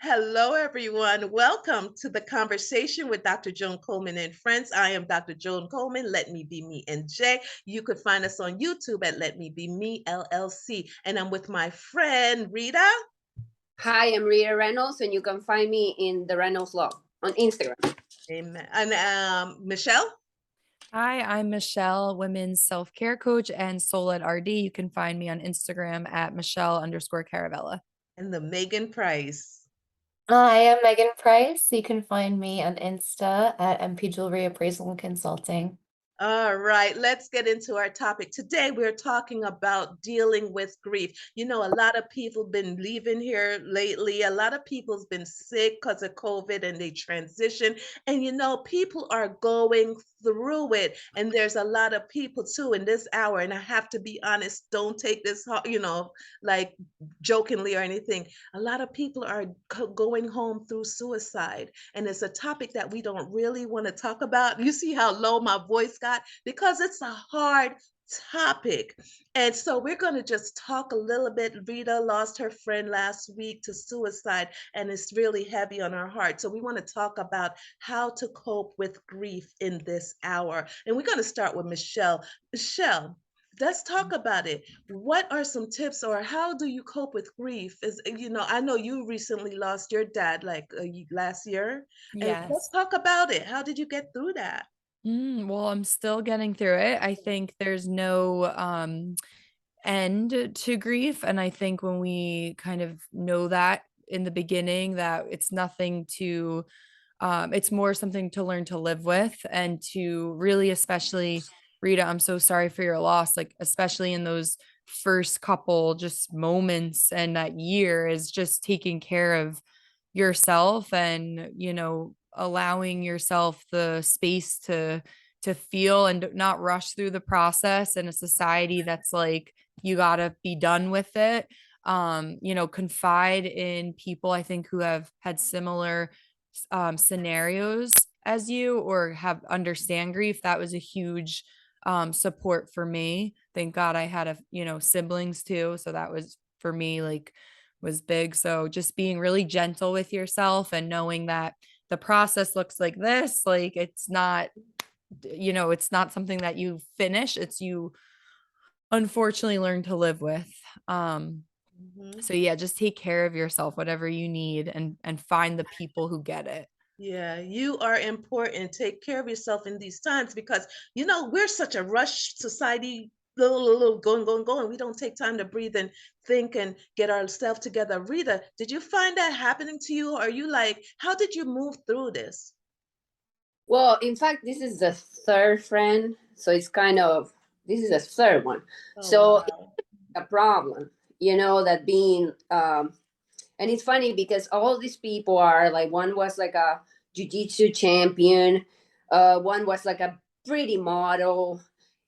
Hello, everyone. Welcome to the conversation with Dr. Joan Coleman and friends. I am Dr. Joan Coleman. Let me be me and Jay. You could find us on YouTube at Let Me Be Me LLC. And I'm with my friend Rita. Hi, I'm Rita Reynolds, and you can find me in the Reynolds Law on Instagram. Amen. And Michelle. Hi, I'm Michelle, women's self-care coach and soul at RD. You can find me on Instagram at Michelle_Caravella. And the Megan Price. I am Megan Price. You can find me on Insta at MP Jewelry Appraisal and Consulting. All right, let's get into our topic. Today, we're talking about dealing with grief. You know, a lot of people been leaving here lately. A lot of people's been sick because of COVID and they transition. And, you know, people are going through it. And there's a lot of people too in this hour. And I have to be honest, don't take this, like jokingly or anything. A lot of people are going home through suicide. And it's a topic that we don't really want to talk about. You see how low my voice got? Because it's a hard topic. And so we're going to just talk a little bit. Rita lost her friend last week to suicide, and it's really heavy on our heart. So we want to talk about how to cope with grief in this hour. And we're going to start with Michelle. Michelle, let's talk about it. What are some tips, or how do you cope with grief? I know you recently lost your dad last year. And Yes. let's talk about it. How did you get through that? Well, I'm still getting through it. I think there's no end to grief. And I think when we kind of know that in the beginning, that it's nothing to it's more something to learn to live with and to really, especially Rita, I'm so sorry for your loss, like especially in those first couple just moments and that year is just taking care of yourself and, allowing yourself the space to feel and not rush through the process in a society that's like you got to be done with it. Confide in people I think who have had similar scenarios as you or have understand grief. That was a huge support for me. Thank God I had siblings too, so that was for me like was big. So just being really gentle with yourself and knowing that the process looks like this, like it's not it's not something that you finish, it's you unfortunately learn to live with. So yeah, just take care of yourself, whatever you need, and find the people who get it. Yeah, you are important. Take care of yourself in these times because, we're such a rush society, little, going, going, going. We don't take time to breathe and think and get ourselves together. Rita, did you find that happening to you? Are you like, how did you move through this? Well, in fact, this is the third friend. So it's this is the third one. Oh, so wow. It's a problem, that being, and it's funny because all these people are like, one was like a jiu-jitsu champion. One was like a pretty model.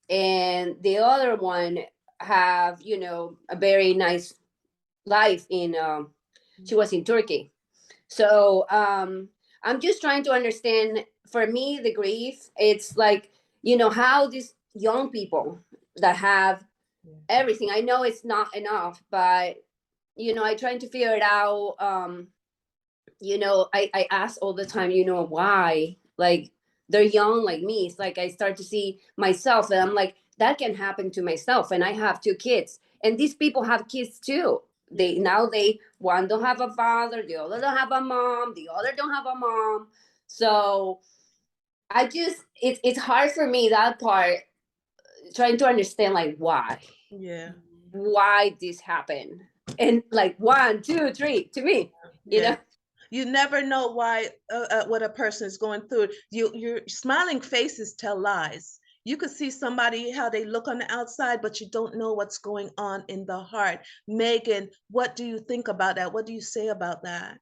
And the other one have, a very nice life she was in Turkey. So I'm just trying to understand, for me, the grief, it's like, how these young people that have everything, I know it's not enough, but, I trying to figure it out. I ask all the time, why? Like, they're young like me. It's like I start to see myself and I'm like, that can happen to myself. And I have two kids. And these people have kids too. One don't have a father, the other don't have a mom, the other don't have a mom. So it's hard for me, that part, trying to understand like why this happened. And like 1, 2, 3 to me, You never know why what a person is going through. Your smiling faces tell lies. You could see somebody how they look on the outside, but you don't know what's going on in the heart. Megan, what do you think about that? What do you say about that?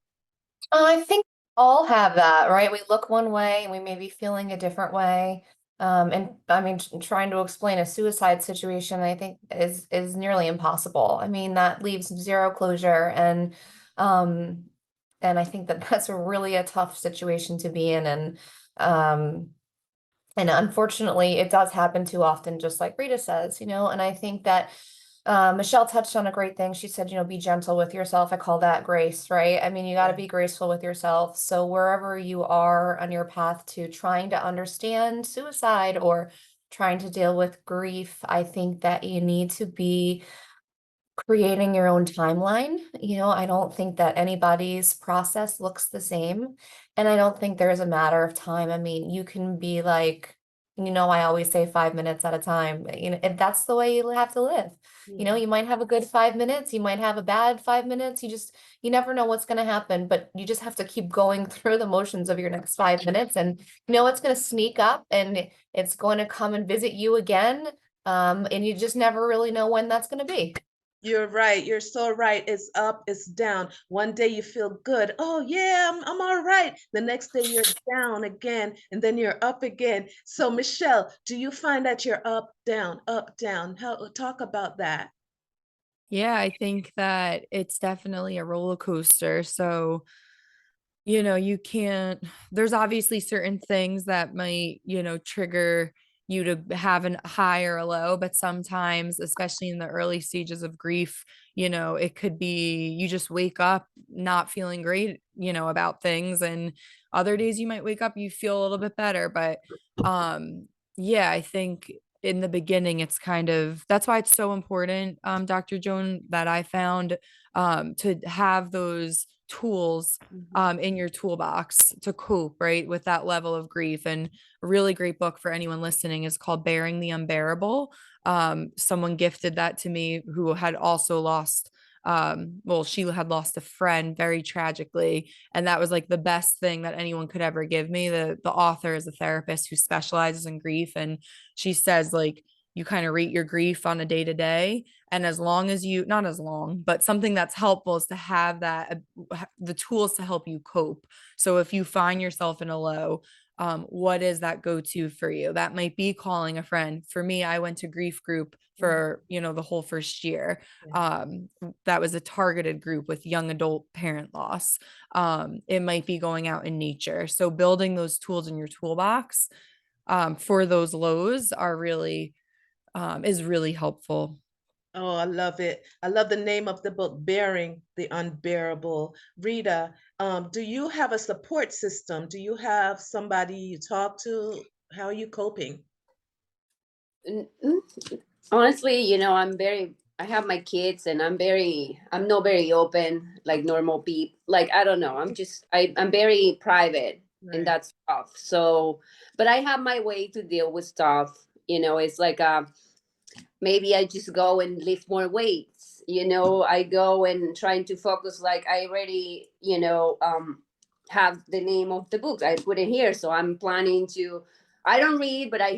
I think all have that, right? We look one way and we may be feeling a different way. And I mean, trying to explain a suicide situation, I think is nearly impossible. I mean, that leaves zero closure, um, and I think that that's really a tough situation to be in, and unfortunately, it does happen too often, just like Rita says, and I think that Michelle touched on a great thing. She said, be gentle with yourself. I call that grace, right? I mean, you got to Yeah. be graceful with yourself. So wherever you are on your path to trying to understand suicide or trying to deal with grief, I think that you need to be creating your own timeline. I don't think that anybody's process looks the same. And I don't think there's a matter of time. I mean, you can be like, I always say 5 minutes at a time. And that's the way you have to live. Yeah. You might have a good 5 minutes, you might have a bad 5 minutes. You never know what's going to happen, but you just have to keep going through the motions of your next 5 minutes. And it's going to sneak up and it's going to come and visit you again. And you just never really know when that's going to be. You're right. You're so right. It's up, it's down. One day you feel good. Oh yeah, I'm all right. The next day you're down again, and then you're up again. So Michelle, do you find that you're up, down, up, down? How talk about that? Yeah, I think that it's definitely a roller coaster. So, you can't, there's obviously certain things that might, trigger you to have a high or a low, but sometimes, especially in the early stages of grief, it could be you just wake up not feeling great, about things. And other days you might wake up, you feel a little bit better. But yeah, I think in the beginning, it's kind of that's why it's so important, Dr. Joan, that I found to have those tools Mhm. in your toolbox to cope, right, with that level of grief. And a really great book for anyone listening is called Bearing the Unbearable. Someone gifted that to me who had also lost, well, she had lost a friend very tragically. And that was like the best thing that anyone could ever give me. The author is a therapist who specializes in grief. And she says, like, you kind of rate your grief on a day to day. And as long as you, not as long, but something that's helpful is to have that, the tools to help you cope. So if you find yourself in a low, what is that go-to for you? That might be calling a friend. For me, I went to grief group Mhm. for, the whole first year. Yeah. That was a targeted group with young adult parent loss. It might be going out in nature. So building those tools in your toolbox for those lows are really is really helpful. Oh, I love it. I love the name of the book, Bearing the Unbearable. Rita, do you have a support system? Do you have somebody you talk to? How are you coping? Mm, honestly, I have my kids and I'm not very open like normal people. Like, I don't know. I'm very private and Right. that's tough. So, but I have my way to deal with stuff. It's like, maybe I just go and lift more weights. I go and trying to focus. Like, I already, have the name of the books. I put it here. So I'm planning to, I don't read, but I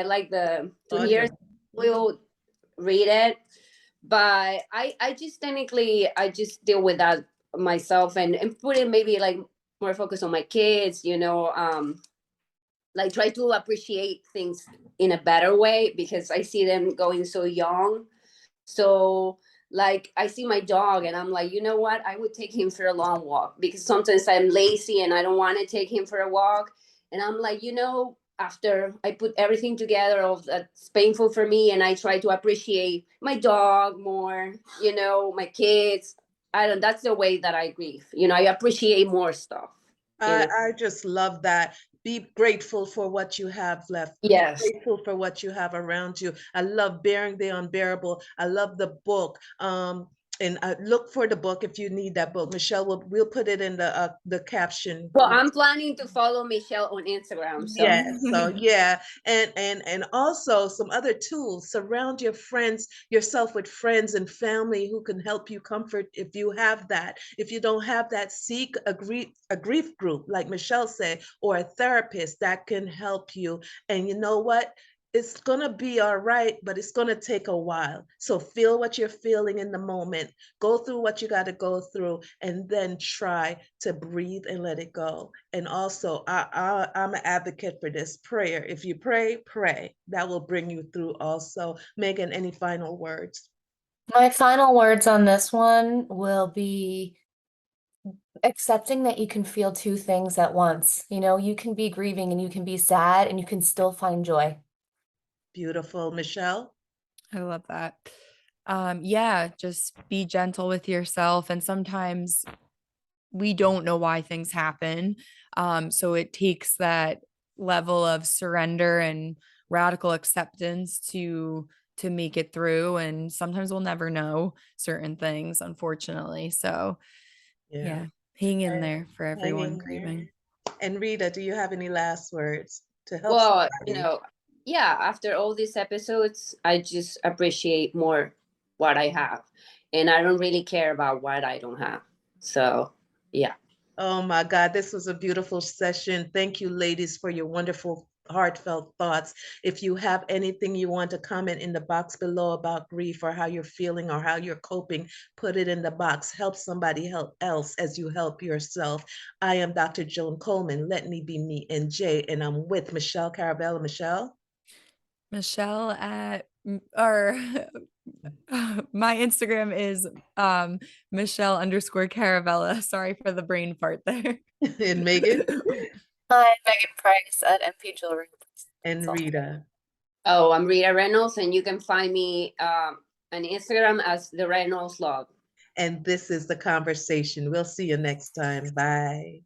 like to hear, Audio. Mhm. will read it. But I just technically, I just deal with that myself and put it maybe like more focus on my kids, like try to appreciate things in a better way because I see them going so young. So like I see my dog and I'm like, you know what? I would take him for a long walk because sometimes I'm lazy and I don't want to take him for a walk. And I'm like, after I put everything together of that's painful for me and I try to appreciate my dog more, my kids. I don't That's the way that I grieve. I appreciate more stuff, you know. I just love that. Be grateful for what you have left. Be Yes. grateful for what you have around you. I love Bearing the Unbearable. I love the book. And look for the book if you need that book. Michelle we'll put it in the caption. Well, I'm planning to follow Michelle on Instagram. So Yes, so yeah, and also some other tools. Surround your friends, yourself with friends and family who can help you comfort if you have that. If you don't have that, seek a grief group, like Michelle said, or a therapist that can help you. And you know what? It's gonna be all right, but it's gonna take a while. So feel what you're feeling in the moment. Go through what you got to go through, and then try to breathe and let it go. And also, I'm an advocate for this prayer. If you pray, pray. That will bring you through also. Megan, any final words? My final words on this one will be accepting that you can feel two things at once. You can be grieving and you can be sad and you can still find joy. Beautiful. Michelle? I love that. Yeah, just be gentle with yourself. And sometimes we don't know why things happen. So it takes that level of surrender and radical acceptance to make it through. And sometimes we'll never know certain things, unfortunately. So Yeah. yeah, hang in And there for everyone hanging there. grieving. And Rita, do you have any last words to help Well, somebody? yeah, after all these episodes, I just appreciate more what I have. And I don't really care about what I don't have. So, yeah. Oh my God, this was a beautiful session. Thank you, ladies, for your wonderful, heartfelt thoughts. If you have anything you want to comment in the box below about grief or how you're feeling or how you're coping, put it in the box. Help somebody else as you help yourself. I am Dr. Joan Coleman. Let me be me and Jay, and I'm with Michelle Caravella. Michelle? Michelle at or my Instagram is Michelle_Caravella. Sorry for the brain fart there. And Megan? Hi, Megan Price at MP Jewelry. And Rita. Oh, I'm Rita Reynolds, and you can find me on Instagram as the Reynolds Love. And this is The Conversation. We'll see you next time. Bye.